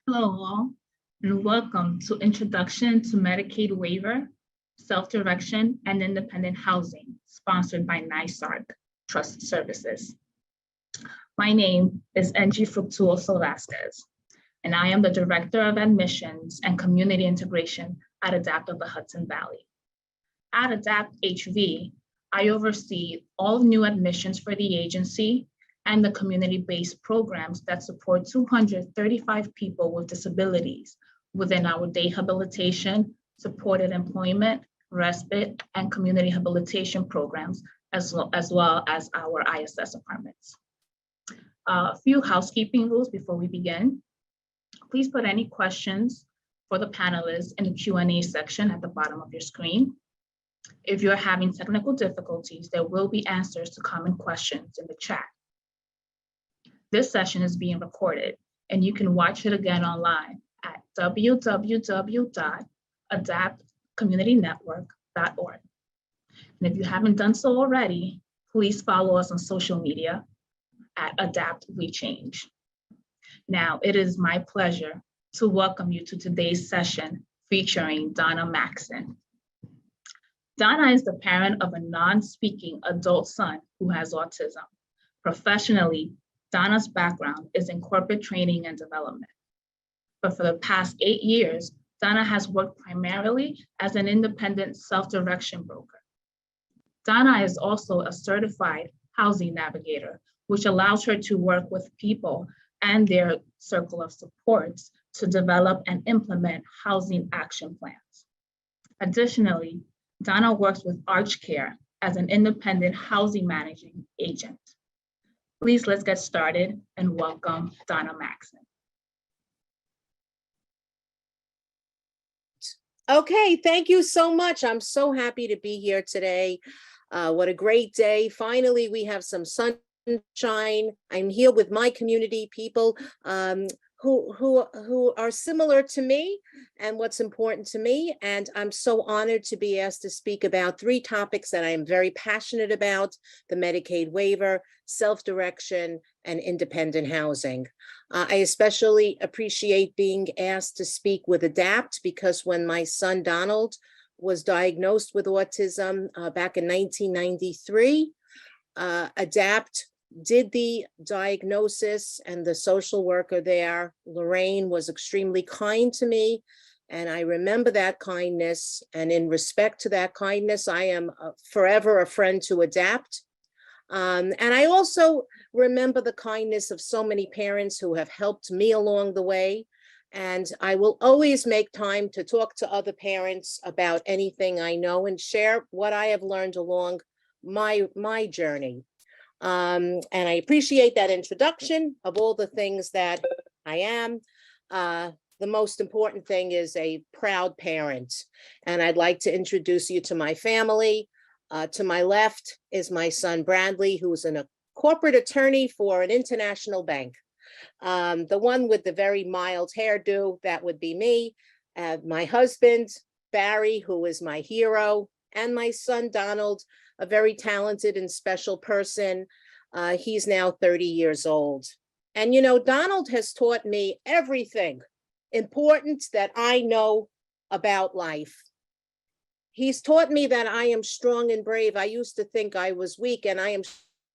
Hello all, and welcome to Introduction to Medicaid Waiver, Self-Direction, and Independent Housing, sponsored by NYSARC Trust Services. My name is Angie Fructuoso Vasquez, and I am the Director of Admissions and Community Integration at ADAPT of the Hudson Valley. At ADAPT HV, I oversee all new admissions for the agency and the community-based programs that support 235 people with disabilities within our day habilitation, supported employment, respite, and community habilitation programs, as well as our ISS apartments. A few housekeeping rules before we begin. Please put any questions for the panelists in the Q&A section at the bottom of your screen. If you're having technical difficulties, there will be answers to common questions in the chat. This session is being recorded, and you can watch it again online at www.adaptcommunitynetwork.org. And if you haven't done so already, please follow us on social media at Adapt We Change. Now, it is my pleasure to welcome you to today's session featuring Donna Maxson. Donna is the parent of a non-speaking adult son who has autism. Professionally, Donna's background is in corporate training and development. But for the past 8 years, Donna has worked primarily as an independent self-direction broker. Donna is also a certified housing navigator, which allows her to work with people and their circle of supports to develop and implement housing action plans. Additionally, Donna works with ArchCare as an independent housing managing agent. Please, let's get started and welcome Donna Maxson. Okay, thank you so much. I'm so happy to be here today. What a great day. Finally, we have some sunshine. I'm here with my community people who are similar to me and what's important to me. And I'm so honored to be asked to speak about 3 topics that I am very passionate about: the Medicaid waiver, self-direction, and independent housing. I especially appreciate being asked to speak with ADAPT because when my son Donald was diagnosed with autism back in 1993, ADAPT did the diagnosis, and the social worker there, Lorraine, was extremely kind to me. And I remember that kindness. And in respect to that kindness, I am forever a friend to ADAPT. And I also remember the kindness of so many parents who have helped me along the way. And I will always make time to talk to other parents about anything I know and share what I have learned along my journey. And I appreciate that introduction of all the things that I am. The most important thing is a proud parent. And I'd like to introduce you to my family. To my left is my son, Bradley, who's a corporate attorney for an international bank. The one with the very mild hairdo, that would be me. My husband, Barry, who is my hero, and my son, Donald, a very talented and special person. He's now 30 years old. And you know, Donald has taught me everything important that I know about life. He's taught me that I am strong and brave. I used to think I was weak, and I am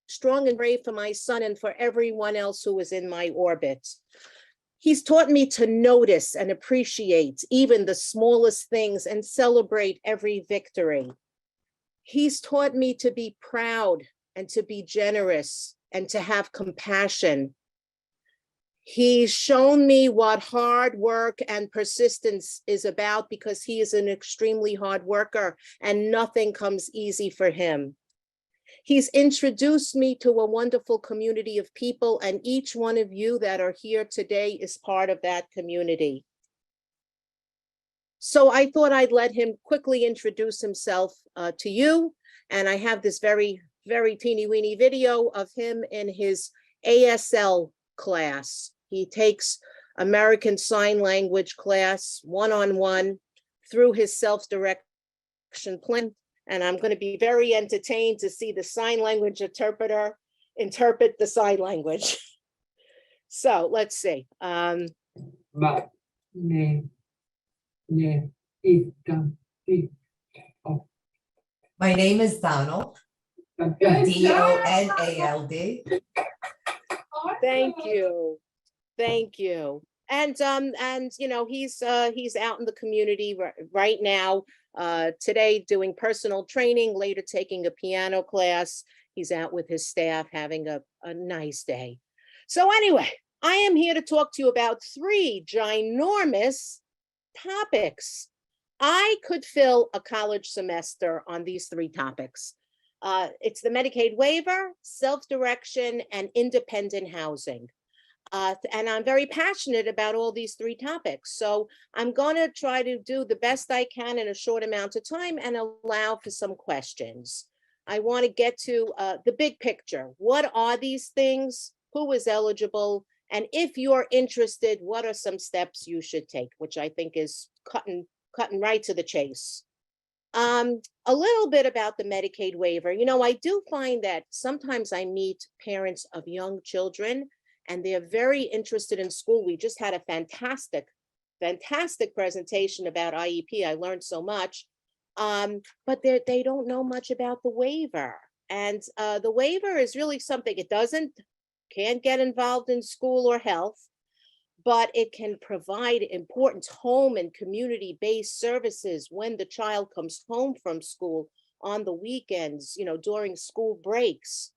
strong and brave for my son and for everyone else who is in my orbit. He's taught me to notice and appreciate even the smallest things and celebrate every victory. He's taught me to be proud and to be generous and to have compassion. He's shown me what hard work and persistence is about because he is an extremely hard worker and nothing comes easy for him. He's introduced me to a wonderful community of people, and each one of you that are here today is part of that community. So I thought I'd let him quickly introduce himself to you. And I have this very, very teeny weeny video of him in his ASL class. He takes American Sign Language class one-on-one through his self-direction plan. And I'm going to be very entertained to see the sign language interpreter interpret the sign language. So let's see. My name is My name is Donald, Donald. Thank you. Thank you. And you know, he's out in the community right now, today doing personal training, later taking a piano class. He's out with his staff having a nice day. So anyway, I am here to talk to you about 3 ginormous topics. I could fill a college semester on these 3 topics. It's the Medicaid waiver, self-direction, and independent housing. And I'm very passionate about all these 3 topics. So I'm going to try to do the best I can in a short amount of time and allow for some questions. I want to get to the big picture. What are these things? Who is eligible? And if you're interested, what are some steps you should take, which I think is cutting right to the chase. A little bit about the Medicaid waiver. You know, I do find that sometimes I meet parents of young children and they're very interested in school. We just had a fantastic presentation about IEP. I learned so much, but they don't know much about the waiver. And the waiver is really something, can't get involved in school or health, but it can provide important home and community-based services when the child comes home from school on the weekends, you know, during school breaks.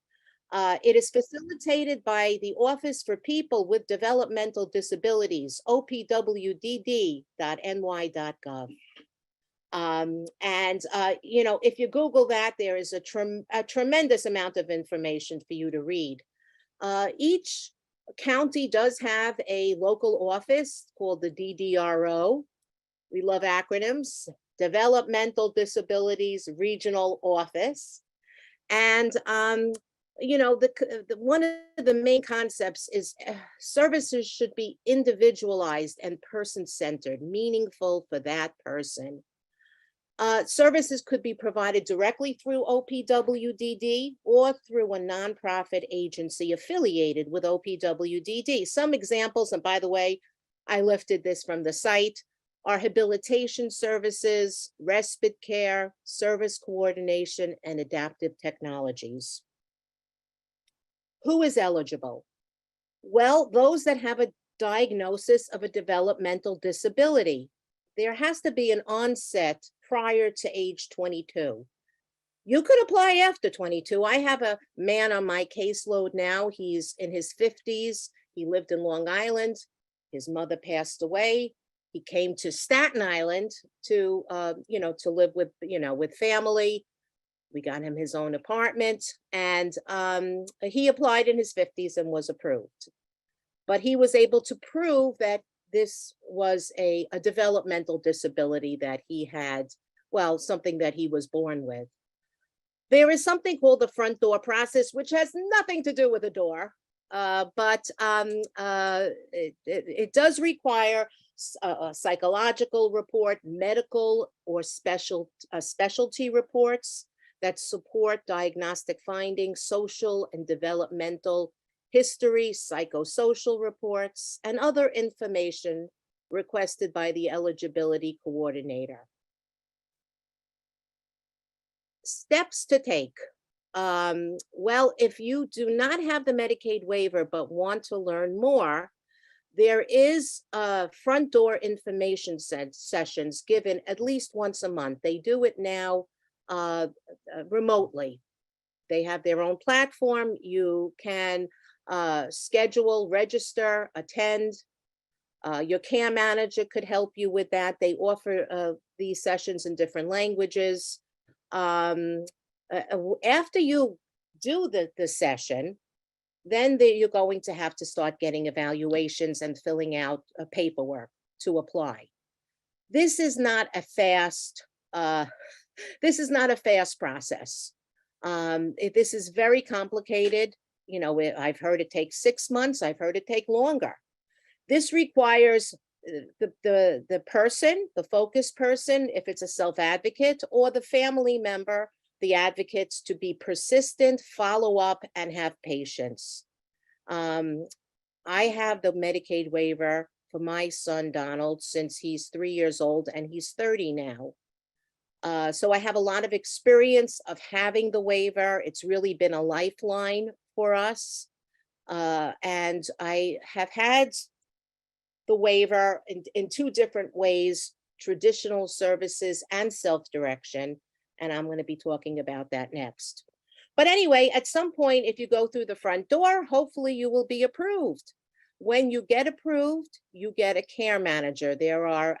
It is facilitated by the Office for People with Developmental Disabilities, OPWDD.ny.gov. You know, if you Google that, there is a tremendous amount of information for you to read. Each county does have a local office called the DDRO. We love acronyms, Developmental Disabilities Regional Office. And, you know, one of the main concepts is services should be individualized and person-centered, meaningful for that person. Services could be provided directly through OPWDD or through a nonprofit agency affiliated with OPWDD. Some examples, and by the way, I lifted this from the site, are habilitation services, respite care, service coordination, and adaptive technologies. Who is eligible? Well, those that have a diagnosis of a developmental disability. There has to be an onset prior to age 22. You could apply after 22. I have a man on my caseload now. He's in his 50s. He lived in Long Island. His mother passed away. He came to Staten Island to, you know, to live with, you know, with family. We got him his own apartment, and he applied in his 50s and was approved. But he was able to prove that this was a developmental disability that he had, well, something that he was born with. There is something called the front door process, which has nothing to do with a door, but it does require a psychological report, medical or specialty reports that support diagnostic findings, social and developmental history, psychosocial reports, and other information requested by the eligibility coordinator. Steps to take. Well, if you do not have the Medicaid waiver but want to learn more, there is front door information sessions given at least once a month. They do it now remotely. They have their own platform. You can schedule, register, attend. Your care manager could help you with that. They offer these sessions in different languages. After you do the session, then you're going to have to start getting evaluations and filling out paperwork to apply. This is not a fast. This is not a fast process. This is very complicated. You know, I've heard it takes 6 months. I've heard it take longer. This requires the person, the focused person, if it's a self-advocate, or the family member, the advocates, to be persistent, follow up, and have patience. I have the Medicaid waiver for my son, Donald, since he's 3 years old and he's 30 now. So I have a lot of experience of having the waiver. It's really been a lifeline for us. And I have had the waiver in two different ways, traditional services and self-direction. And I'm going to be talking about that next. But anyway, at some point, if you go through the front door, hopefully you will be approved. When you get approved, you get a care manager. There are,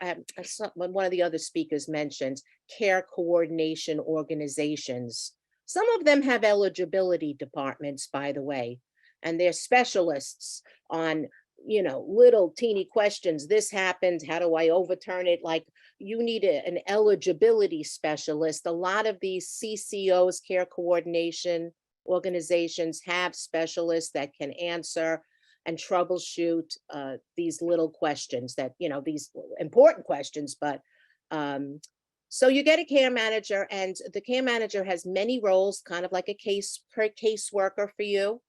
one of the other speakers mentioned, care coordination organizations. Some of them have eligibility departments, by the way, and they're specialists on, little teeny questions. This happened, how do I overturn it? Like, you need an eligibility specialist. A lot of these CCOs, care coordination organizations, have specialists that can answer and troubleshoot these little questions that, these important questions. But so you get a care manager, and the care manager has many roles, kind of like a caseworker for you.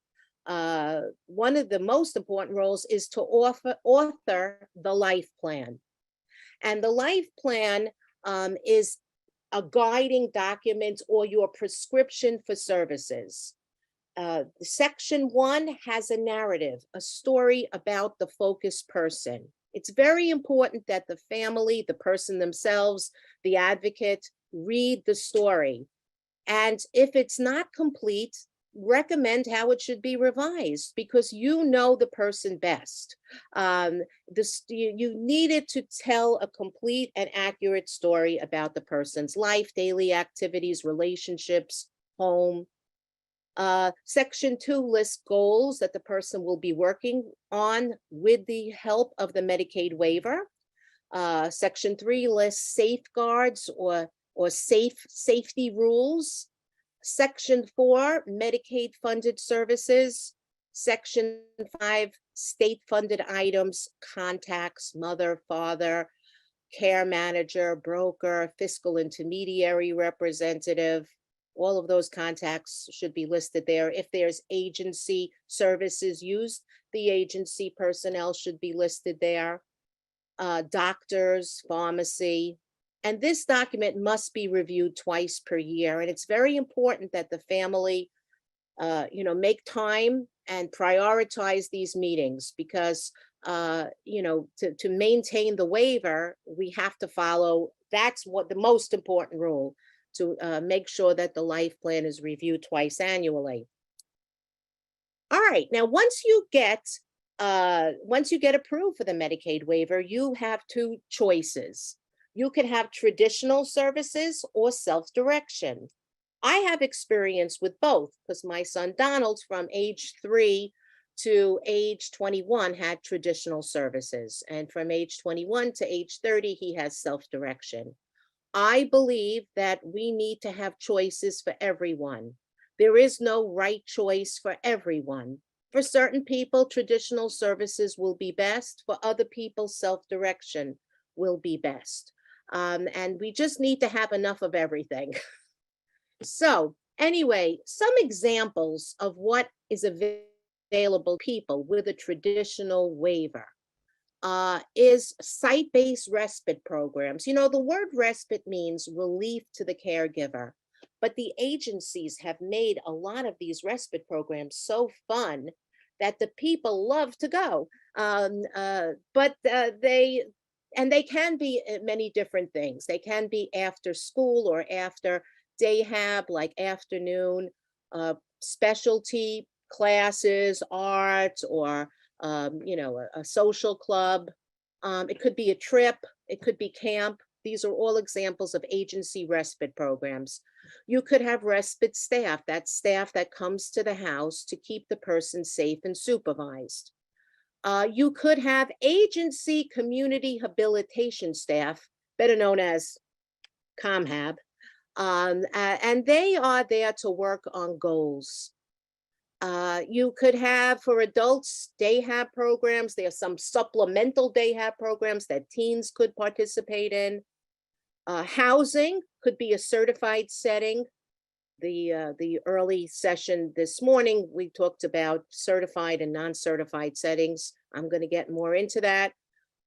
One of the most important roles is to author the life plan. And the life plan is a guiding document or your prescription for services. Section 1 has a narrative, a story about the focused person. It's very important that the family, the person themselves, the advocate, read the story. And if it's not complete, recommend how it should be revised, because you know the person best. You needed to tell a complete and accurate story about the person's life, daily activities, relationships, home. Section 2 lists goals that the person will be working on with the help of the Medicaid waiver. Section 3 lists safeguards or safety rules. Section 4, Medicaid funded services. Section 5, state funded items, contacts, mother, father, care manager, broker, fiscal intermediary representative. All of those contacts should be listed there. If there's agency services used, the agency personnel should be listed there. Doctors, pharmacy. And this document must be reviewed twice per year. And it's very important that the family, make time and prioritize these meetings, because, to maintain the waiver, we have to follow, that's what the most important rule, to make sure that the life plan is reviewed twice annually. All right, now once you get approved for the Medicaid waiver, you have two choices. You can have traditional services or self-direction. I have experience with both, because my son Donald, from age 3 to age 21, had traditional services, and from age 21 to age 30, he has self-direction. I believe that we need to have choices for everyone. There is no right choice for everyone. For certain people, traditional services will be best. For other people, self-direction will be best. And we just need to have enough of everything. So anyway, some examples of what is available to people with a traditional waiver. Is site-based respite programs. The word respite means relief to the caregiver, but the agencies have made a lot of these respite programs so fun that the people love to go. But they can be many different things. They can be after school or after day hab, like afternoon specialty classes, art, or a social club. It could be a trip, it could be camp. These are all examples of agency respite programs. You could have respite staff, that staff that comes to the house to keep the person safe and supervised. You could have agency community habilitation staff, better known as ComHab, and they are there to work on goals. You could have, for adults, day hab programs. There are some supplemental day hab programs that teens could participate in. Housing could be a certified setting. The early session this morning, we talked about certified and non-certified settings. I'm going to get more into that.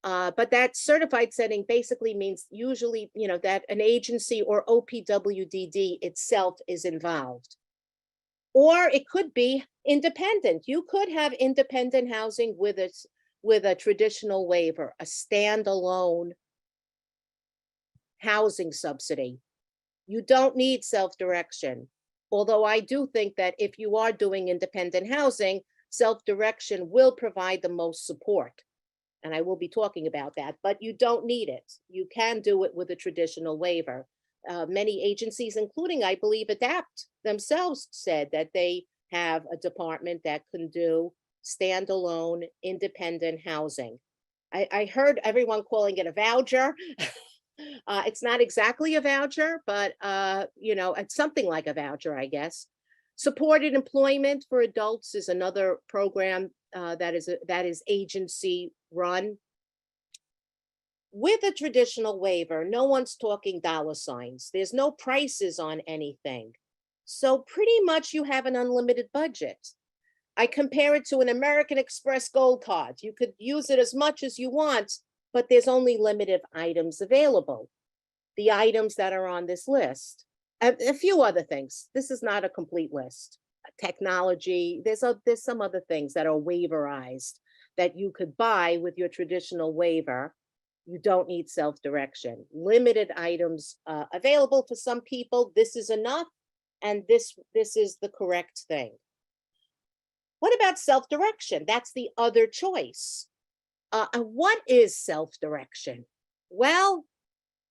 But that certified setting basically means usually, that an agency or OPWDD itself is involved. Or it could be independent. You could have independent housing with a traditional waiver, a standalone housing subsidy. You don't need self-direction. Although I do think that if you are doing independent housing, self-direction will provide the most support. And I will be talking about that, but you don't need it. You can do it with a traditional waiver. Many agencies, including, I believe, ADAPT themselves, said that they have a department that can do standalone independent housing. I heard everyone calling it a voucher. It's not exactly a voucher, but it's something like a voucher, I guess. Supported employment for adults is another program that is agency run. With a traditional waiver, no one's talking dollar signs. There's no prices on anything. So pretty much you have an unlimited budget. I compare it to an American Express Gold Card. You could use it as much as you want, but there's only limited items available. The items that are on this list. A few other things. This is not a complete list. Technology, there's some other things that are waiverized that you could buy with your traditional waiver. You don't need self-direction. Limited items available for some people. This is enough, and this is the correct thing. What about self-direction? That's the other choice. And what is self-direction? Well,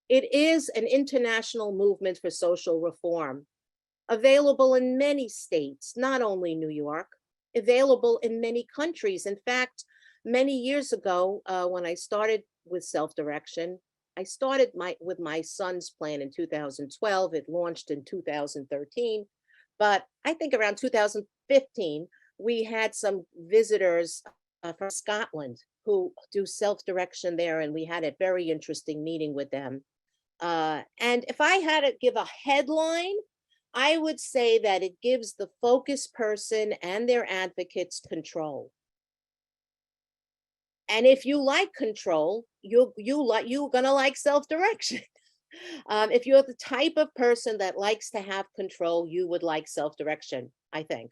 it is an international movement for social reform, available in many states, not only New York, available in many countries. In fact, many years ago, when I started with self-direction, I started with my son's plan in 2012. It launched in 2013. But I think around 2015, we had some visitors from Scotland who do self-direction there, and we had a very interesting meeting with them. And if I had to give a headline, I would say that it gives the focus person and their advocates control. And if you like control, you're gonna like self-direction. If you're the type of person that likes to have control, you would like self-direction, I think.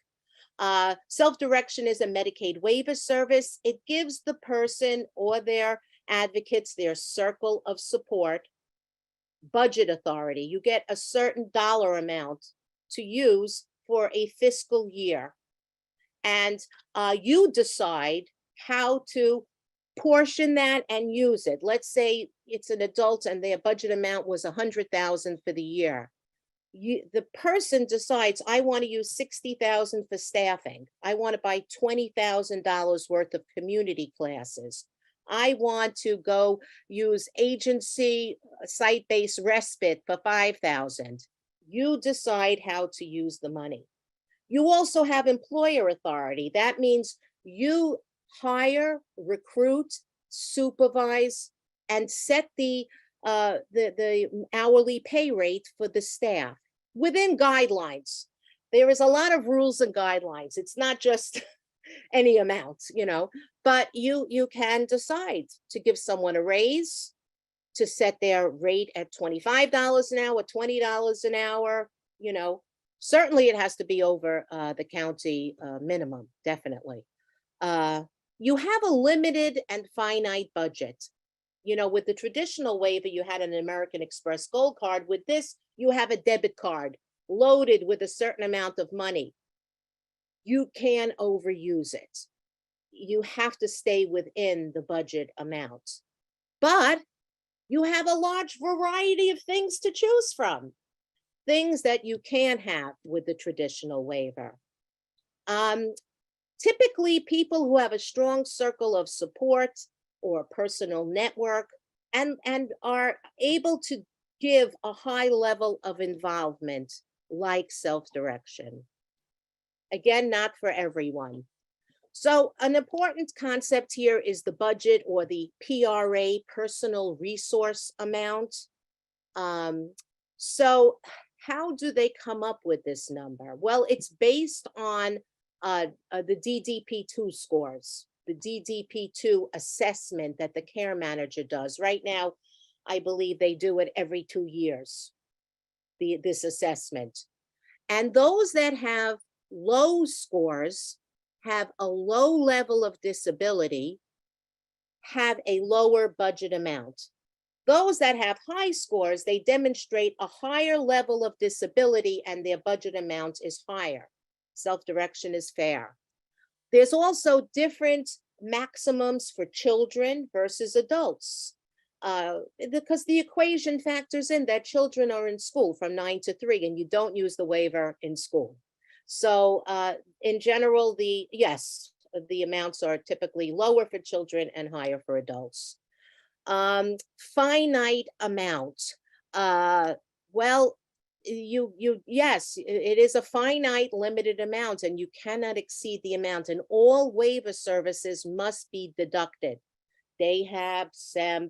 Self-direction is a Medicaid waiver service. It gives the person or their advocates their circle of support budget authority. You get a certain dollar amount to use for a fiscal year. And you decide how to portion that and use it. Let's say it's an adult and their budget amount was $100,000 for the year. The person decides, I want to use $60,000 for staffing. I want to buy $20,000 worth of community classes. I want to go use agency site-based respite for $5,000. You decide how to use the money. You also have employer authority. That means you hire, recruit, supervise, and set the hourly pay rate for the staff within guidelines. There is a lot of rules and guidelines. It's not just any amount, but you can decide to give someone a raise, to set their rate at $25 an hour, $20 an hour, certainly it has to be over the county minimum, definitely. You have a limited and finite budget. With the traditional waiver, you had an American Express Gold Card. With this, you have a debit card loaded with a certain amount of money. You can overuse it. You have to stay within the budget amount. But you have a large variety of things to choose from, things that you can have with the traditional waiver. Typically, people who have a strong circle of support or a personal network and are able to give a high level of involvement, like self-direction. Again, not for everyone. So an important concept here is the budget, or the PRA, personal resource amount. So how do they come up with this number? Well, it's based on the DDP2 scores. the DDP2 assessment that the care manager does. Right now, I believe they do it every 2 years, this assessment. And those that have low scores, have a low level of disability, have a lower budget amount. Those that have high scores, they demonstrate a higher level of disability and their budget amount is higher. Self-direction is fair. There's also different maximums for children versus adults. Because the equation factors in that children are in school from 9 to 3 and you don't use the waiver in school. So in general, the amounts are typically lower for children and higher for adults. Finite amount. Well, yes, it is a finite limited amount and you cannot exceed the amount, and all waiver services must be deducted. They have some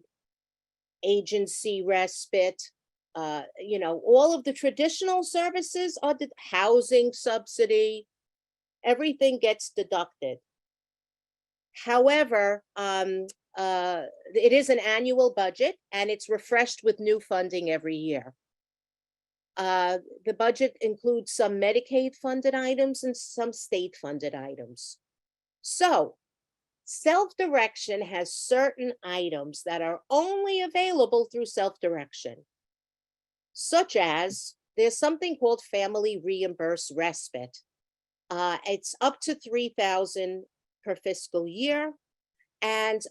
agency respite, all of the traditional services are the housing subsidy, everything gets deducted. However, it is an annual budget and it's refreshed with new funding every year. The budget includes some Medicaid funded items and some state funded items. So self-direction has certain items that are only available through self-direction, such as there's something called family reimbursed respite. It's up to $3,000 per fiscal year. And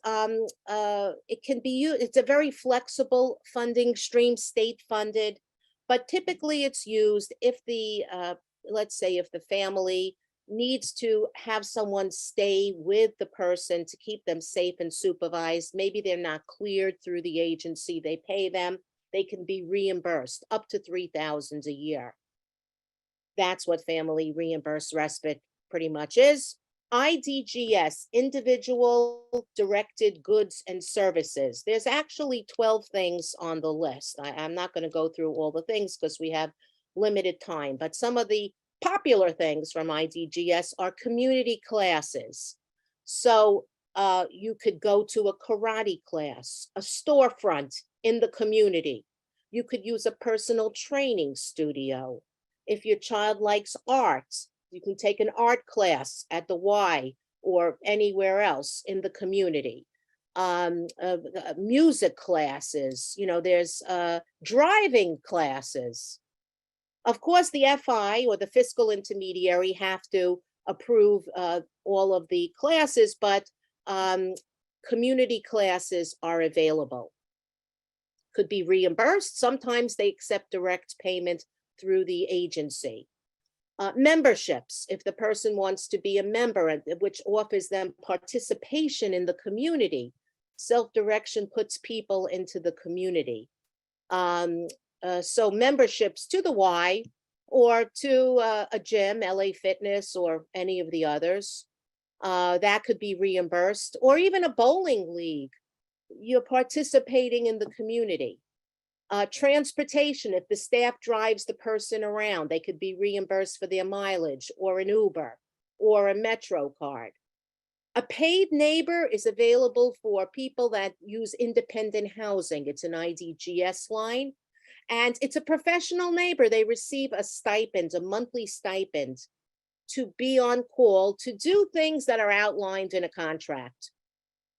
it can be used, it's a very flexible funding stream, state funded, but typically it's used if let's say if the family needs to have someone stay with the person to keep them safe and supervised. Maybe they're not cleared through the agency, they pay them, they can be reimbursed up to $3,000 a year. That's what family reimbursed respite pretty much is. IDGS, individual directed goods and services. There's actually 12 things on the list. I'm not going to go through all the things because we have limited time, but some of the popular things from IDGS are community classes. So you could go to a karate class, a storefront in the community. You could use a personal training studio. If your child likes art, you can take an art class at the Y or anywhere else in the community. Music classes, there's driving classes. Of course, the FI or the fiscal intermediary have to approve all of the classes, but community classes are available. Could be reimbursed. Sometimes they accept direct payment through the agency. Memberships, if the person wants to be a member, which offers them participation in the community. Self-direction puts people into the community. So memberships to the Y or to a gym, LA Fitness or any of the others, that could be reimbursed, or even a bowling league. You're participating in the community. Transportation, if the staff drives the person around, they could be reimbursed for their mileage or an Uber or a Metro card. A paid neighbor is available for people that use independent housing. It's an IDGS line. And it's a professional neighbor. They receive a stipend, a monthly stipend, to be on call, to do things that are outlined in a contract.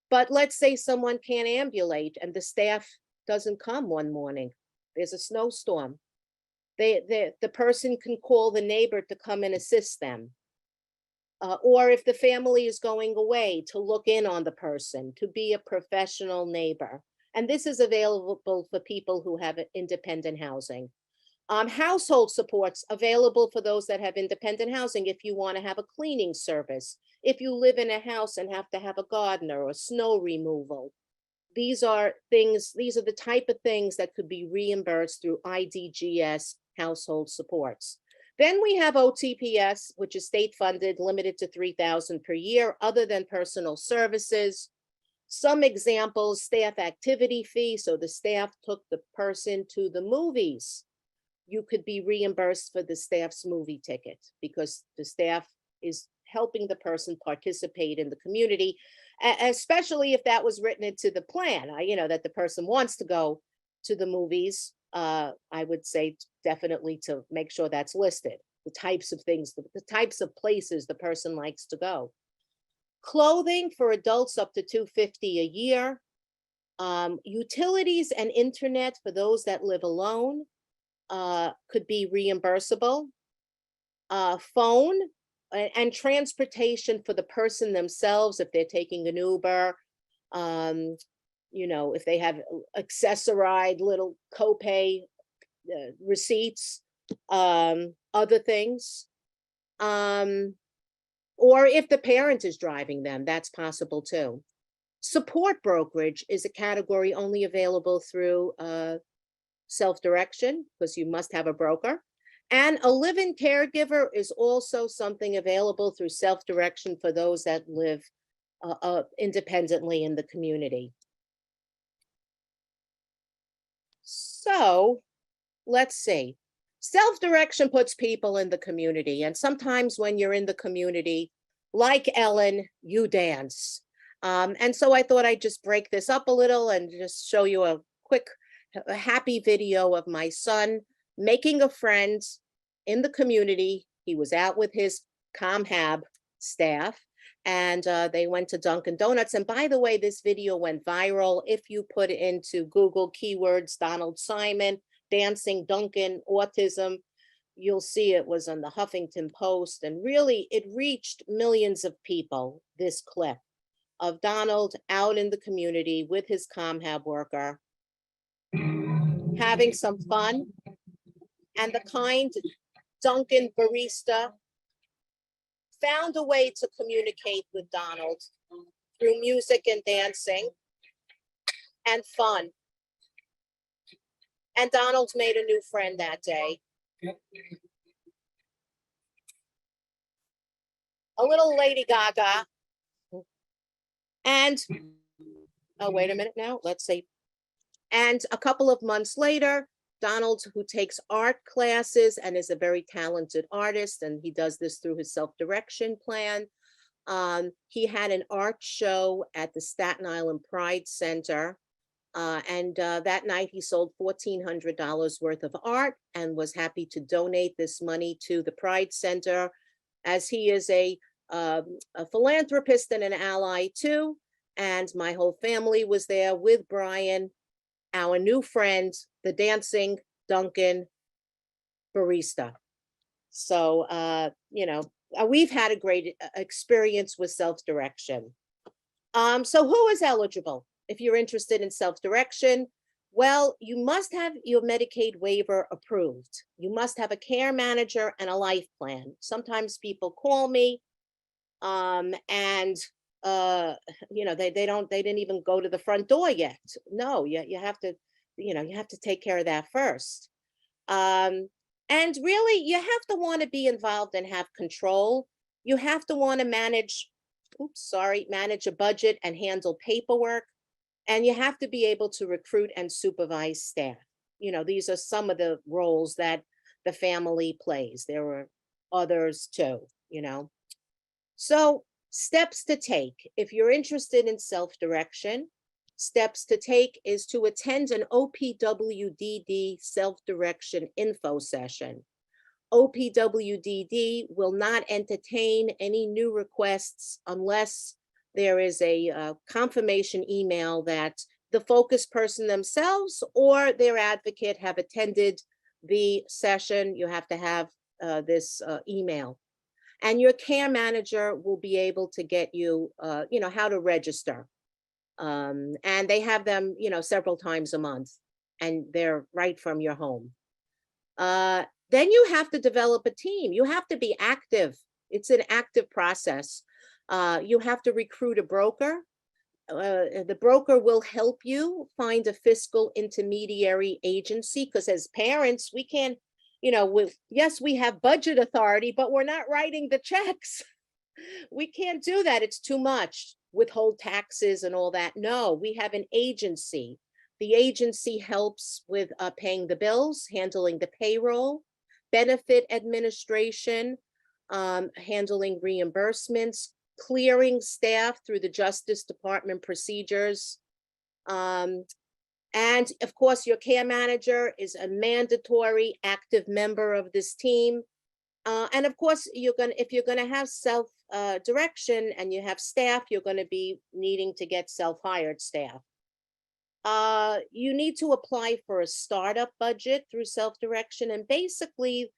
But let's say someone can't ambulate and the staff doesn't come one morning. There's a snowstorm. The person can call the neighbor to come and assist them. Or if the family is going away, to look in on the person, to be a professional neighbor. And this is available for people who have independent housing. Household supports available for those that have independent housing if you want to have a cleaning service, if you live in a house and have to have a gardener or snow removal. These are the type of things that could be reimbursed through IDGS household supports. Then we have OTPS, which is state funded, limited to $3,000 per year, other than personal services. Some examples, staff activity fee. So the staff took the person to the movies. You could be reimbursed for the staff's movie ticket because the staff is helping the person participate in the community, especially if that was written into the plan, that the person wants to go to the movies. I would say definitely to make sure that's listed, the types of things, the types of places the person likes to go. Clothing for adults up to $250 a year. Utilities and internet for those that live alone could be reimbursable. Phone and transportation for the person themselves if they're taking an Uber. If they have accessorized little copay receipts, other things. Or if the parent is driving them, that's possible too. Support brokerage is a category only available through self-direction, because you must have a broker. And a live-in caregiver is also something available through self-direction for those that live independently in the community. So let's see. Self-direction puts people in the community. And sometimes when you're in the community, like Ellen, you dance. And so I thought I'd just break this up a little and just show you a quick, happy video of my son making a friend in the community. He was out with his ComHab staff, and they went to Dunkin' Donuts. And by the way, this video went viral. If you put into Google keywords, Donald Simon, dancing, Dunkin', autism, you'll see it was on the Huffington Post. And really, it reached millions of people, this clip of Donald out in the community with his ComHab worker, having some fun. And the kind Dunkin' barista found a way to communicate with Donald through music and dancing and fun. And Donald made a new friend that day. A little Lady Gaga. And, oh, wait a minute now, let's see. And a couple of months later, Donald, who takes art classes and is a very talented artist, and he does this through his self-direction plan. He had an art show at the Staten Island Pride Center. And that night he sold $1,400 worth of art and was happy to donate this money to the Pride Center, as he is a philanthropist and an ally too. And my whole family was there with Brian, our new friend, the dancing Dunkin' barista. So, we've had a great experience with self-direction. So who is eligible? If you're interested in self-direction, well, you must have your Medicaid waiver approved. You must have a care manager and a life plan. Sometimes people call me and they didn't even go to the front door yet. No, you have to, you have to take care of that first. And really, you have to want to be involved and have control. You have to want to manage a budget and handle paperwork. And you have to be able to recruit and supervise staff. These are some of the roles that the family plays. There are others too, So steps to take. If you're interested in self-direction, steps to take is to attend an OPWDD self-direction info session. OPWDD will not entertain any new requests unless there is a confirmation email that the focus person themselves or their advocate have attended the session. You have to have this email. And your care manager will be able to get you, how to register. And they have them, several times a month, and they're right from your home. Then you have to develop a team. You have to be active. It's an active process. You have to recruit a broker. The broker will help you find a fiscal intermediary agency, because as parents, we can't, yes, we have budget authority, but we're not writing the checks. We can't do that. It's too much. Withhold taxes and all that. No, we have an agency. The agency helps with paying the bills, handling the payroll, benefit administration, handling reimbursements, clearing staff through the Justice Department procedures. And of course, your care manager is a mandatory active member of this team. And of course, if you're gonna have self direction and you have staff, you're gonna be needing to get self-hired staff. You need to apply for a startup budget through self-direction. And basically,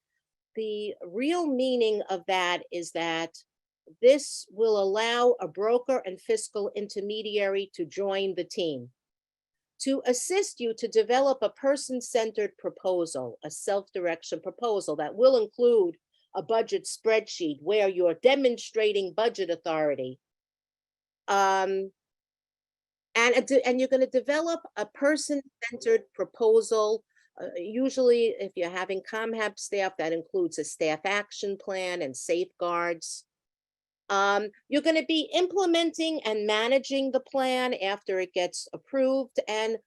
the real meaning of that is that this will allow a broker and fiscal intermediary to join the team to assist you to develop a person-centered proposal, a self-direction proposal that will include a budget spreadsheet where you're demonstrating budget authority. And you're going to develop a person-centered proposal. Usually, if you're having ComHab staff, that includes a staff action plan and safeguards. You're going to be implementing and managing the plan after it gets approved, and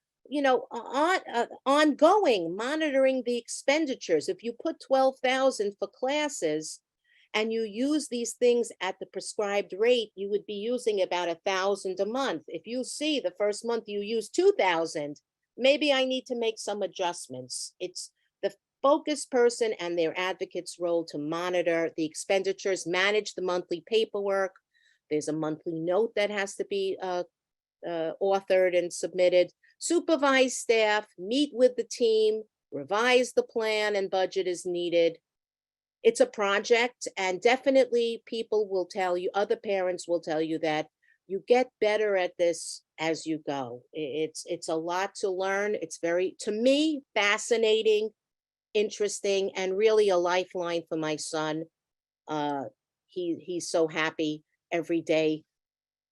ongoing monitoring the expenditures. If you put 12,000 for classes and you use these things at the prescribed rate, you would be using about 1,000 a month. If you see the first month you use 2,000, maybe I need to make some adjustments. It's the focus person and their advocate's role to monitor the expenditures, manage the monthly paperwork. There's a monthly note that has to be authored and submitted. Supervise staff, meet with the team, revise the plan and budget as needed. It's a project, and definitely people will tell you, other parents will tell you that you get better at this as you go. It's a lot to learn. It's very, to me, fascinating, interesting, and really a lifeline for my son. He's so happy every day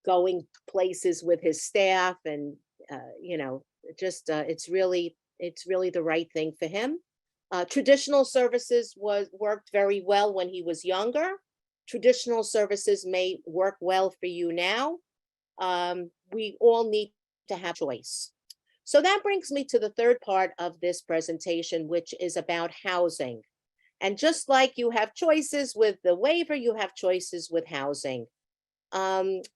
going places with his staff, and it's really the right thing for him. Traditional services worked very well when he was younger. Traditional services may work well for you now. We all need to have choice. So that brings me to the third part of this presentation, which is about housing. And just like you have choices with the waiver, you have choices with housing,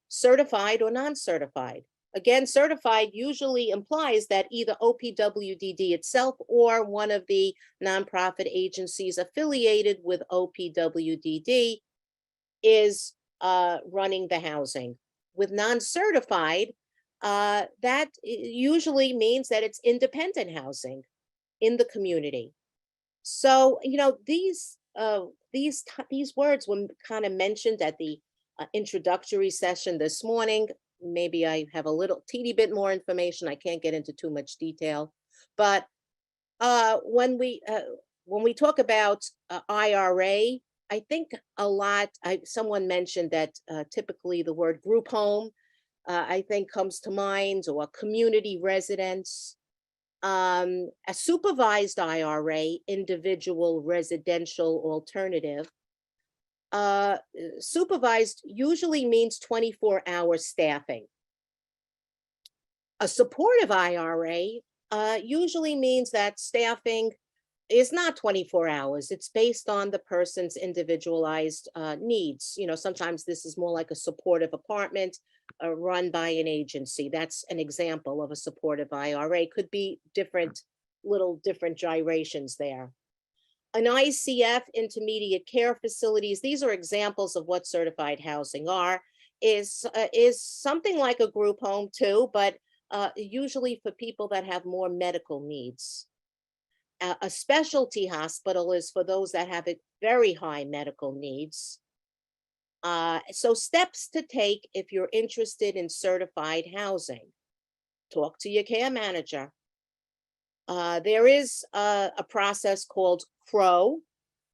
certified or non-certified. Again, certified usually implies that either OPWDD itself or one of the nonprofit agencies affiliated with OPWDD is running the housing. With non-certified, that usually means that it's independent housing in the community. So, these words were kind of mentioned at the introductory session this morning. Maybe I have a little teeny bit more information. I can't get into too much detail, but when we talk about IRA, I think a lot. Someone mentioned that typically the word group home, I think, comes to mind, or community residence. A supervised IRA, individual residential alternative. Supervised usually means 24-hour staffing. A supportive IRA usually means that staffing is not 24 hours. It's based on the person's individualized needs. Sometimes this is more like a supportive apartment run by an agency. That's an example of a supportive IRA. Could be different gyrations there. An ICF, intermediate care facilities, these are examples of what certified housing is something like a group home too, but usually for people that have more medical needs. A specialty hospital is for those that have very high medical needs. So steps to take if you're interested in certified housing. Talk to your care manager. There is a process called CROW,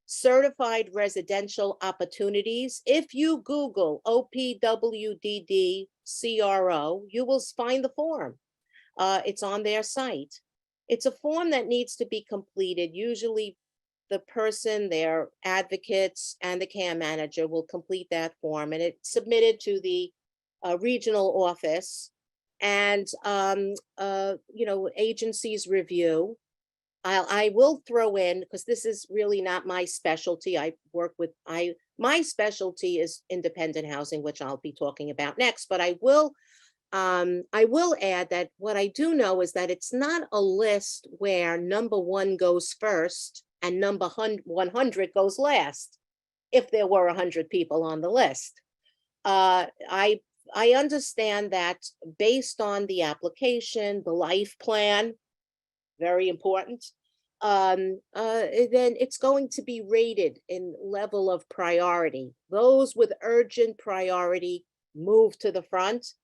Certified Residential Opportunities. If you Google OPWDD CRO, you will find the form. It's on their site. It's a form that needs to be completed. Usually the person, their advocates, and the care manager will complete that form, and it's submitted to the regional office, and agencies review. I will throw in, because this is really not my specialty. My specialty is independent housing, which I'll be talking about next, but I will add that what I do know is that it's not a list where number 1 goes first and number 100 goes last, if there were 100 people on the list. I understand that based on the application, the life plan, very important, then it's going to be rated in level of priority. Those with urgent priority move to the front,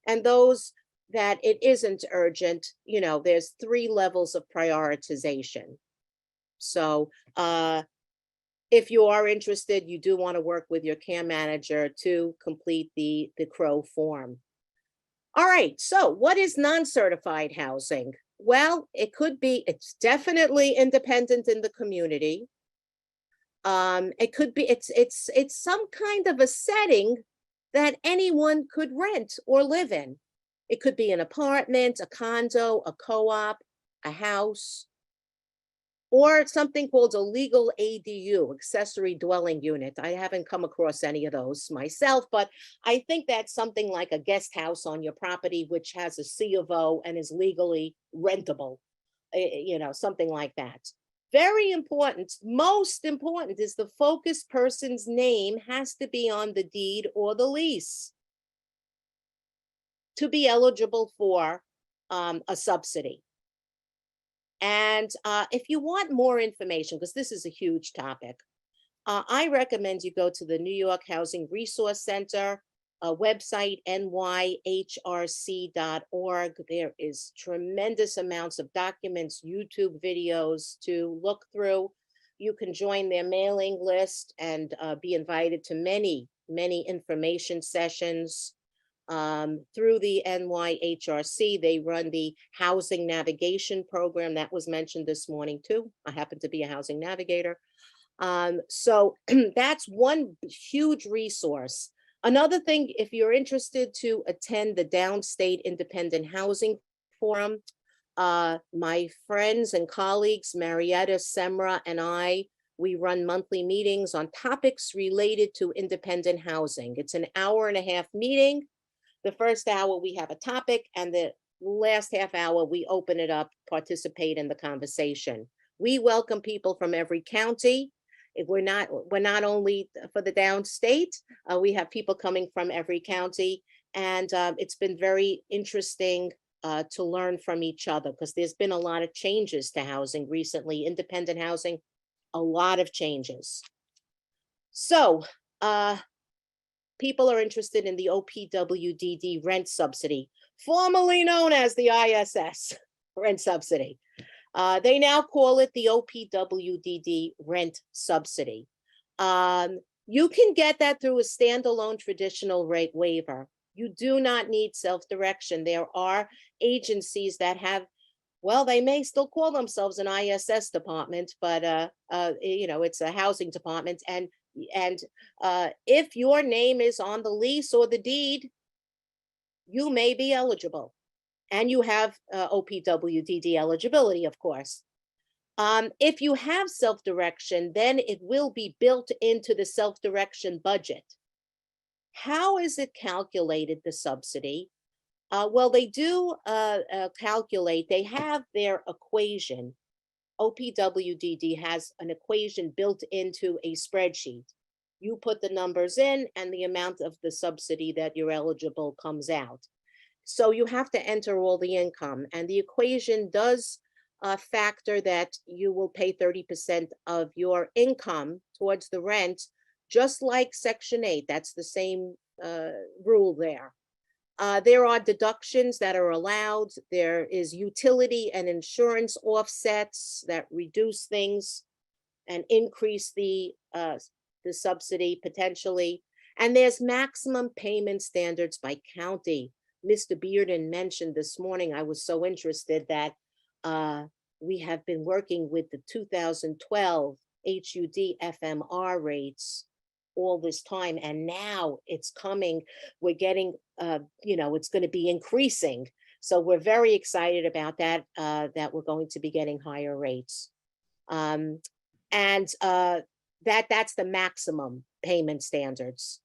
and those that it isn't urgent, there's 3 levels of prioritization. So if you are interested, you do want to work with your care manager to complete the CROW form. All right, so what is non-certified housing? Well, it's definitely independent in the community. It could be, it's some kind of a setting that anyone could rent or live in. It could be an apartment, a condo, a co-op, a house, or something called a legal ADU, accessory dwelling unit. I haven't come across any of those myself, but I think that's something like a guest house on your property, which has a C of O and is legally rentable, something like that. Very important, most important is the focused person's name has to be on the deed or the lease to be eligible for a subsidy. And if you want more information, because this is a huge topic, I recommend you go to the New York Housing Resource Center website, nyhrc.org. There is tremendous amounts of documents, YouTube videos to look through. You can join their mailing list and be invited to many, many information sessions. Through the NYHRC, they run the housing navigation program that was mentioned this morning too. I happen to be a housing navigator. So that's one huge resource. Another thing, if you're interested to attend the Downstate Independent Housing Forum, my friends and colleagues, Marietta, Semra, and we run monthly meetings on topics related to independent housing. It's an hour-and-a-half meeting. The first hour we have a topic, and the last half hour we open it up, participate in the conversation. We welcome people from every county. We're not only for the downstate, we have people coming from every county, and it's been very interesting to learn from each other, because there's been a lot of changes to housing recently, independent housing, a lot of changes. So people are interested in the OPWDD rent subsidy, formerly known as the ISS rent subsidy. They now call it the OPWDD rent subsidy. You can get that through a standalone traditional rate waiver. You do not need self-direction. There are agencies that have, well, they may still call themselves an ISS department, but it's a housing department. And if your name is on the lease or the deed, you may be eligible. And you have OPWDD eligibility, of course. If you have self-direction, then it will be built into the self-direction budget. How is it calculated, the subsidy? Well, they do calculate, they have their equation. OPWDD has an equation built into a spreadsheet. You put the numbers in and the amount of the subsidy that you're eligible comes out. So you have to enter all the income, and the equation does factor that you will pay 30% of your income towards the rent, just like Section 8. That's the same rule there. There are deductions that are allowed. There is utility and insurance offsets that reduce things and increase the subsidy potentially. And there's maximum payment standards by county. Mr. Bearden mentioned this morning, I was so interested that we have been working with the 2012 HUD FMR rates all this time, and now it's coming, we're getting, it's going to be increasing. So we're very excited about that, that we're going to be getting higher rates. That's the maximum payment standards.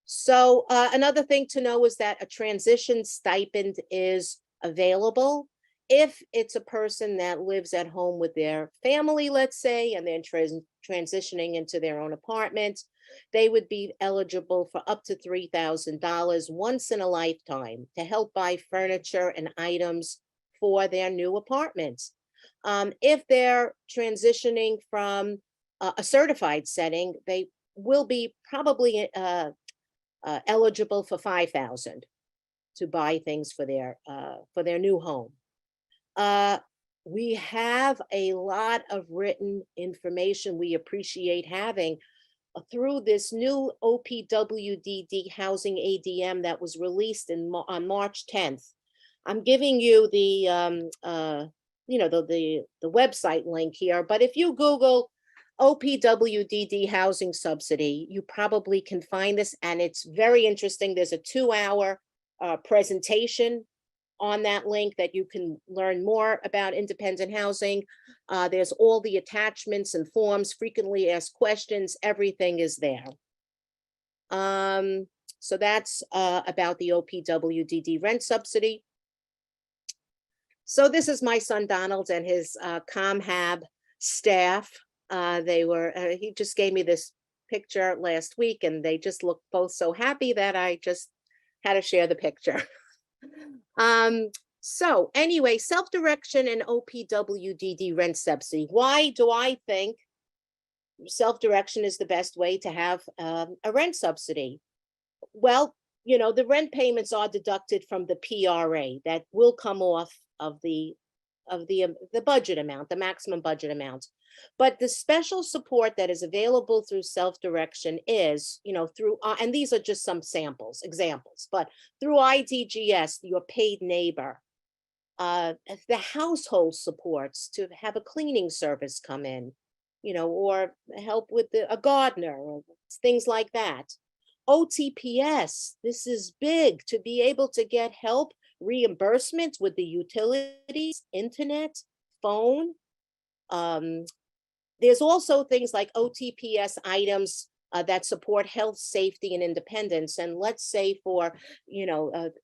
So another thing to know is that a transition stipend is available if it's a person that lives at home with their family, let's say, and then transitioning into their own apartment. They would be eligible for up to $3,000 once in a lifetime to help buy furniture and items for their new apartments. If they're transitioning from a certified setting, they will be probably eligible for $5,000 to buy things for their new home. We have a lot of written information we appreciate having through this new OPWDD housing ADM that was released on March 10th. I'm giving you the the website link here, but if you Google OPWDD housing subsidy, you probably can find this, and it's very interesting. There's a 2-hour presentation on that link that you can learn more about independent housing. There's all the attachments and forms, frequently asked questions, everything is there. So that's about the OPWDD rent subsidy. So this is my son Donald and his ComHab staff. He just gave me this picture last week, and they just looked both so happy that I just had to share the picture. So anyway, self-direction and OPWDD rent subsidy. Why do I think self-direction is the best way to have a rent subsidy? Well, the rent payments are deducted from the PRA that will come off of the budget amount, the maximum budget amount. But the special support that is available through self-direction is, through, and these are just some examples, but through IDGS, your paid neighbor, the household supports to have a cleaning service come in, or help with a gardener, or things like that. OTPS, this is big, to be able to get help, reimbursement with the utilities, internet, phone. There's also things like OTPS items that support health, safety, and independence. And let's say for,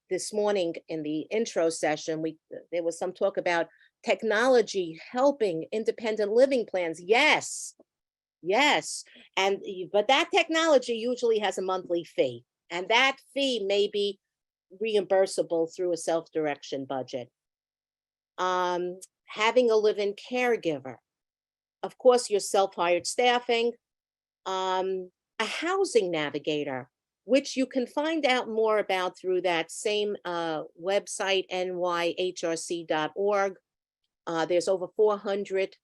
this morning in the intro session, there was some talk about technology helping independent living plans. Yes. But that technology usually has a monthly fee, and that fee may be reimbursable through a self-direction budget. Having a live-in caregiver. Of course, your self-hired staffing, a housing navigator, which you can find out more about through that same website, nyhrc.org. There's over 400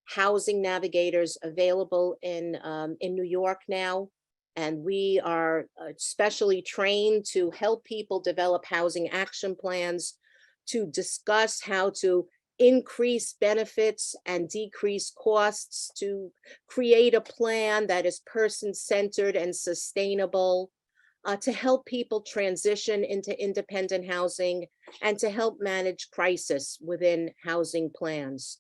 housing navigators available in New York now, and we are specially trained to help people develop housing action plans, to discuss how to increase benefits and decrease costs, to create a plan that is person-centered and sustainable, to help people transition into independent housing, and to help manage crisis within housing plans.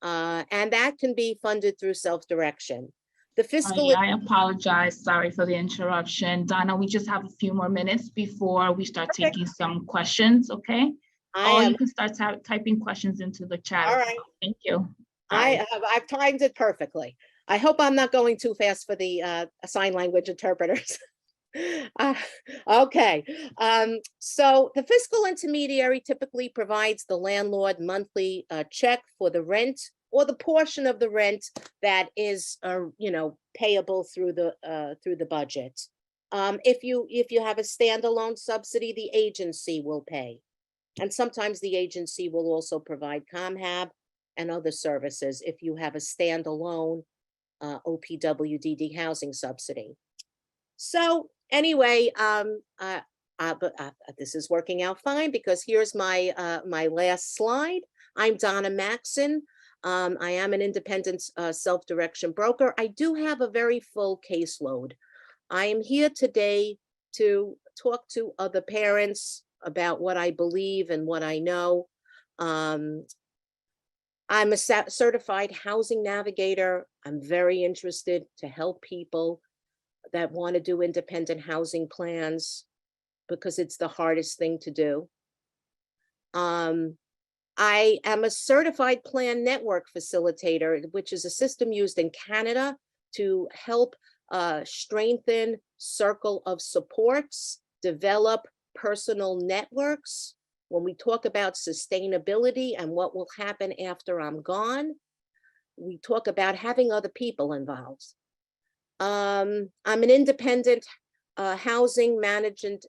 And that can be funded through self-direction. The fiscal. I apologize. Sorry for the interruption. Donna, we just have a few more minutes before we start taking some questions, okay? You can start typing questions into the chat. All right. Thank you. I've timed it perfectly. I hope I'm not going too fast for the sign language interpreters. Okay. So the fiscal intermediary typically provides the landlord monthly check for the rent, or the portion of the rent that is, payable through the budget. If you have a standalone subsidy, the agency will pay. And sometimes the agency will also provide ComHab and other services if you have a standalone OPWDD housing subsidy. So anyway, this is working out fine, because here's my last slide. I'm Donna Maxon. I am an independent self-direction broker. I do have a very full caseload. I am here today to talk to other parents, about what I believe and what I know. I'm a certified housing navigator. I'm very interested to help people that want to do independent housing plans because it's the hardest thing to do. I am a certified plan network facilitator, which is a system used in Canada to help strengthen circle of supports, develop personal networks. When we talk about sustainability and what will happen after I'm gone, we talk about having other people involved. I'm an independent housing managing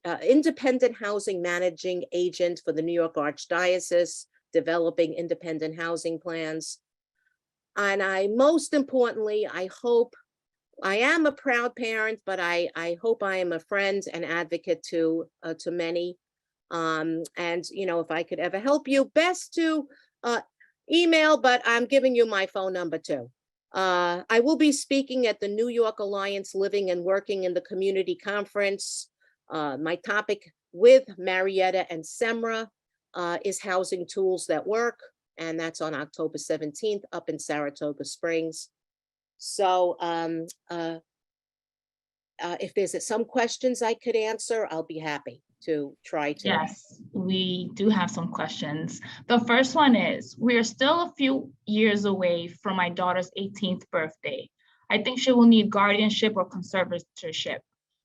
agent for the New York Archdiocese, developing independent housing plans. And most importantly, I am a proud parent, but I hope I am a friend and advocate to many. And if I could ever help you, best to email, but I'm giving you my phone number too. I will be speaking at the New York Alliance Living and Working in the Community Conference. My topic with Marietta and Semra is housing tools that work, and that's on October 17th up in Saratoga Springs. So if there's some questions I could answer, I'll be happy to try to. Yes, we do have some questions. The first one is, we are still a few years away from my daughter's 18th birthday. I think she will need guardianship or conservatorship.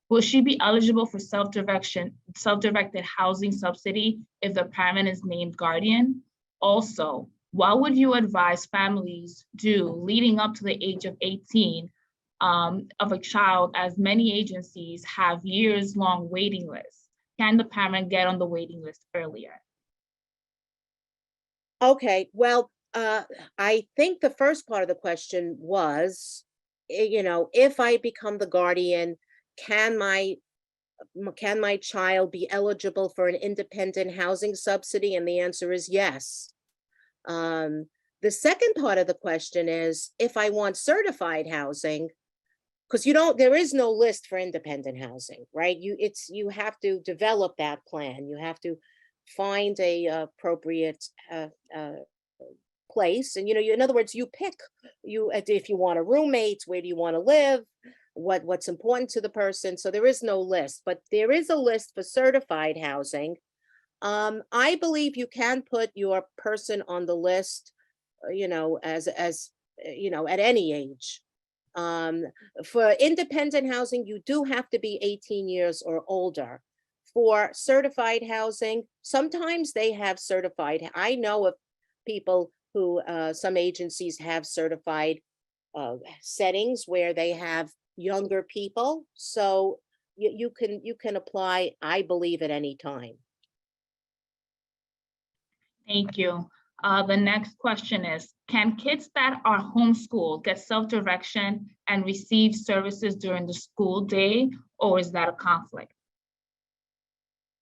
Will she be eligible for self-directed housing subsidy if the parent is named guardian? Also, what would you advise families do leading up to the age of 18 of a child, as many agencies have years-long waiting lists? Can the parent get on the waiting list earlier? Okay, well, I think the first part of the question was, if I become the guardian, can my child be eligible for an independent housing subsidy? And the answer is yes. The second part of the question is, if I want certified housing, because there is no list for independent housing, right? You have to develop that plan. You have to find a appropriate place, and in other words, you pick if you want a roommate, where do you want to live, what's important to the person. So there is no list, but there is a list for certified housing. I believe you can put your person on the list, as at any age. For independent housing, you do have to be 18 years or older. For certified housing, sometimes they have certified. I know of people who, some agencies have certified settings where they have younger people. So you can apply, I believe, at any time. Thank you. The next question is, can kids that are homeschooled get self-direction and receive services during the school day, or is that a conflict?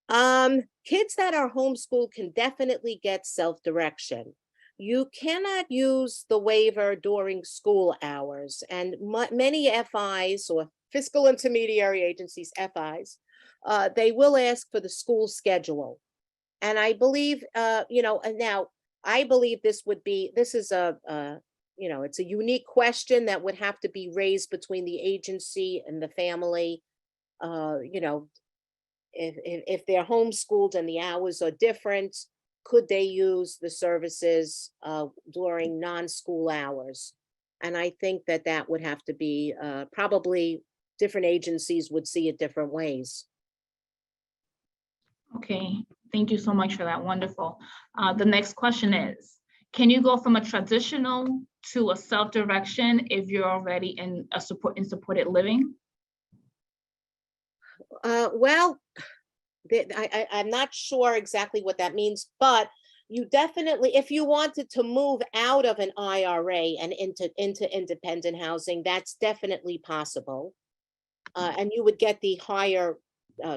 Kids that are homeschooled can definitely get self-direction. You cannot use the waiver during school hours, and many FIs, or fiscal intermediary agencies, FIs, they will ask for the school schedule. And I believe, and now I believe this is it's a unique question that would have to be raised between the agency and the family. If they're homeschooled and the hours are different, could they use the services during non-school hours? And I think that would have to be probably different agencies would see it different ways. Okay, thank you so much for that. Wonderful. The next question is, can you go from a traditional to a self-direction if you're already in supported living? Well, I'm not sure exactly what that means, but you definitely, if you wanted to move out of an IRA and into independent housing, that's definitely possible. And you would get the higher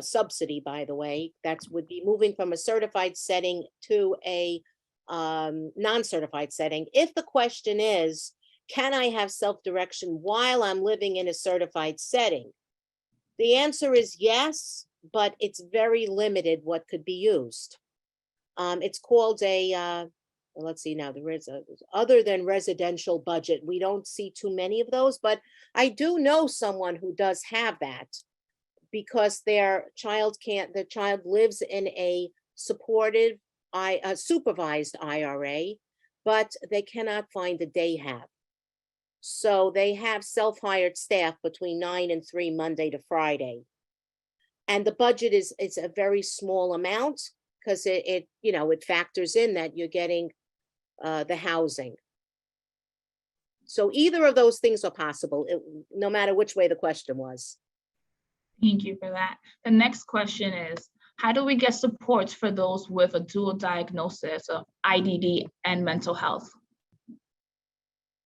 subsidy, by the way. That would be moving from a certified setting to a non-certified setting. If the question is, can I have self-direction while I'm living in a certified setting? The answer is yes, but it's very limited what could be used. It's called a, let's see now, there is other than residential budget. We don't see too many of those, but I do know someone who does have that because the child lives in a supported, supervised IRA, but they cannot find a day hab. So they have self-hired staff between 9 and 3 Monday to Friday. And the budget is a very small amount because it factors in that you're getting the housing. So either of those things are possible, no matter which way the question was. Thank you for that. The next question is, how do we get support for those with a dual diagnosis of IDD and mental health?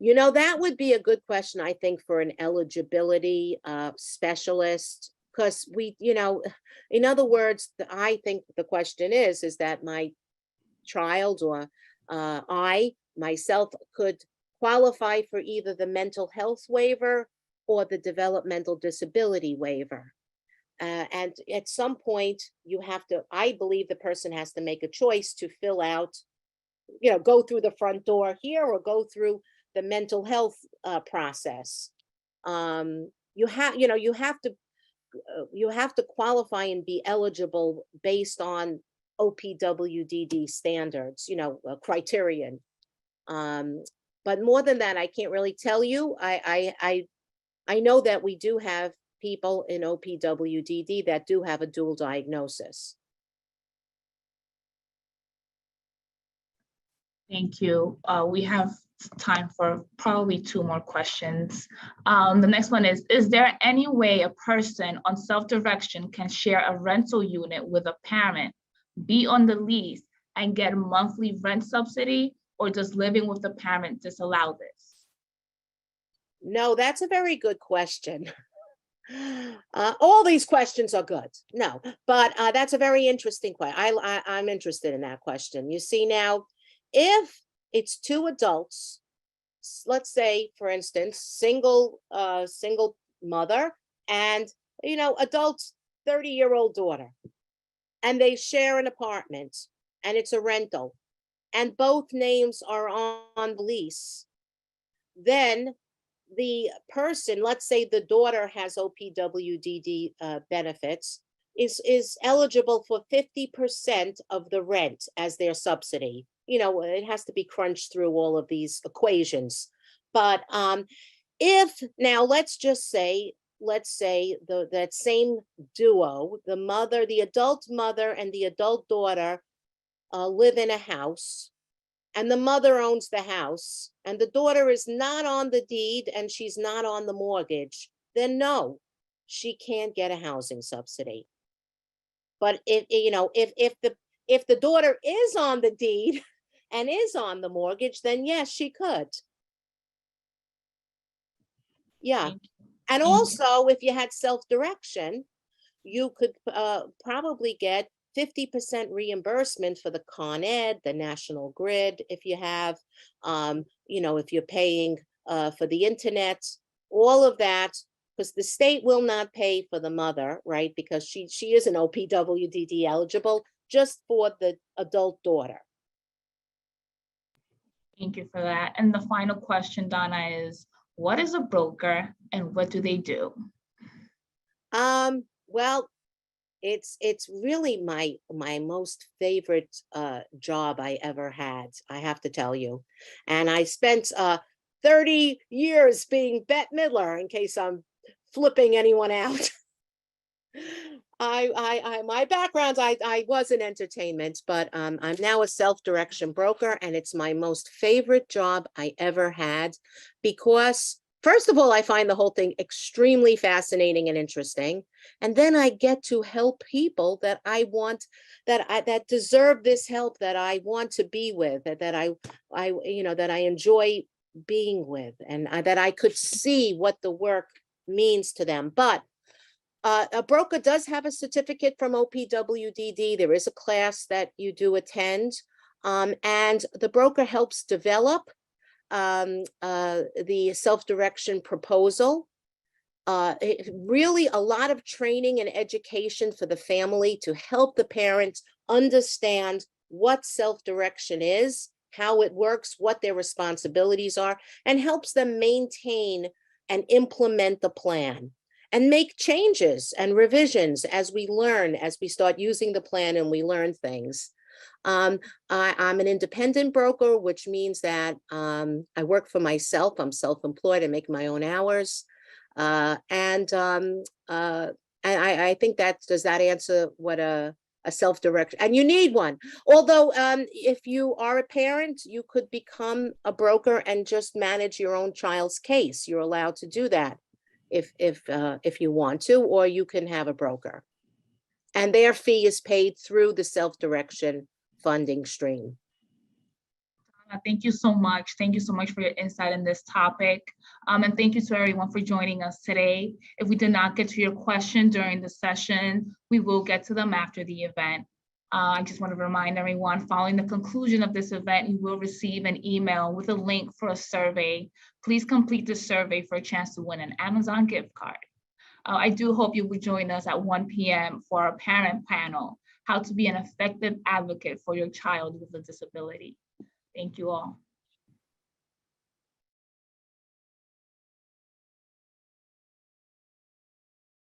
That would be a good question, I think, for an eligibility specialist, because in other words, I think the question is that my child or I myself could qualify for either the mental health waiver or the developmental disability waiver. And at some point I believe the person has to make a choice to fill out, go through the front door here or go through the mental health process. You have to qualify and be eligible based on OPWDD standards, criterion. But more than that, I can't really tell you. I know that we do have people in OPWDD that do have a dual diagnosis. Thank you. We have time for probably 2 more questions. The next one is there any way a person on self-direction can share a rental unit with a parent, be on the lease, and get a monthly rent subsidy, or does living with the parent disallow this? No, that's a very good question. All these questions are good. No, but that's a very interesting question. I'm interested in that question. You see now, if it's 2 adults, let's say, for instance, single mother and, adult 30-year-old daughter, and they share an apartment and it's a rental and both names are on the lease, then the person, let's say the daughter has OPWDD benefits, is eligible for 50% of the rent as their subsidy. It has to be crunched through all of these equations. But if now let's say that same duo, the adult mother and the adult daughter live in a house, and the mother owns the house, and the daughter is not on the deed and she's not on the mortgage, then no, she can't get a housing subsidy. But if the daughter is on the deed and is on the mortgage, then yes, she could. Yeah. And also, if you had self-direction, you could probably get 50% reimbursement for the Con Ed, the National Grid, if you have, if you're paying for the internet, all of that, because the state will not pay for the mother, right? Because she is an OPWDD eligible, just for the adult daughter. Thank you for that. And the final question, Donna, is what is a broker and what do they do? Well, it's really my most favorite job I ever had, I have to tell you. And I spent 30 years being Bette Midler, in case I'm flipping anyone out. My background, I was in entertainment, but I'm now a self-direction broker, and it's my most favorite job I ever had because, first of all, I find the whole thing extremely fascinating and interesting. And then I get to help people that I want, that deserve this help, that I want to be with, that I enjoy being with, and that I could see what the work means to them. But a broker does have a certificate from OPWDD. There is a class that you do attend, and the broker helps develop the self-direction proposal. really a lot of training and education for the family to help the parents understand what self-direction is, how it works, what their responsibilities are, and helps them maintain and implement the plan and make changes and revisions as we learn, as we start using the plan and we learn things. I'm an independent broker, which means that I work for myself. I'm self-employed. I make my own hours. I think does that answer what a self-direction, and you need one. Although if you are a parent, you could become a broker and just manage your own child's case. You're allowed to do that if you want to, or you can have a broker. And their fee is paid through the self-direction funding stream. Thank you so much. Thank you so much for your insight in this topic. And thank you to everyone for joining us today. If we did not get to your question during the session, we will get to them after the event. I just want to remind everyone, following the conclusion of this event, you will receive an email with a link for a survey. Please complete the survey for a chance to win an Amazon gift card. I do hope you will join us at 1 p.m. for our parent panel, How to Be an Effective Advocate for Your Child with a Disability. Thank you all.